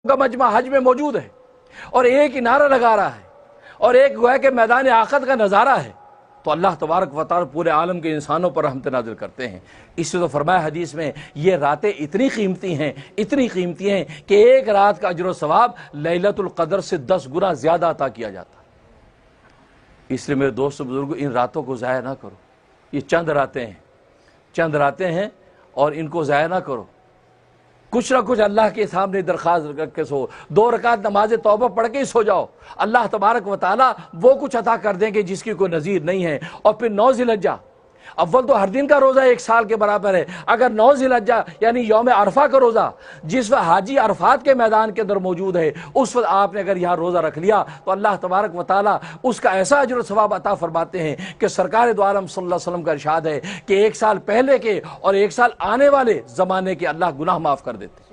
کا مجمع حج میں موجود ہے اور ایک ہی نعرہ لگا رہا ہے اور ایک گویا کہ میدان عقد کا نظارہ ہے، تو اللہ تبارک و تعالی پورے عالم کے انسانوں پر رحمت نازل کرتے ہیں۔ اس سے تو فرمایا حدیث میں یہ راتیں اتنی قیمتی ہیں کہ ایک رات کا اجر و ثواب لیلۃ القدر سے 10 گنا زیادہ عطا کیا جاتا ہے۔ اس لیے میرے دوست بزرگوں، ان راتوں کو ضائع نہ کرو۔ یہ چند راتیں ہیں اور ان کو ضائع نہ کرو۔ کچھ نہ کچھ اللہ کے سامنے درخواست رکھ کے سو، 2 رکعت نماز توبہ پڑھ کے ہی سو جاؤ، اللہ تبارک و تعالیٰ وہ کچھ عطا کر دیں گے جس کی کوئی نظیر نہیں ہے۔ اور پھر 9 ذی الحجہ، اول تو ہر دن کا روزہ 1 سال کے برابر ہے، اگر 9 ذی الحجہ یعنی یوم عرفہ کا روزہ جس وقت حاجی عرفات کے میدان کے اندر موجود ہے، اس وقت آپ نے اگر یہاں روزہ رکھ لیا تو اللہ تبارک و تعالیٰ اس کا ایسا اجر و ثواب عطا فرماتے ہیں کہ سرکار دو عالم صلی اللہ علیہ وسلم کا ارشاد ہے کہ 1 سال پہلے کے اور 1 سال آنے والے زمانے کے اللہ گناہ معاف کر دیتے ہیں۔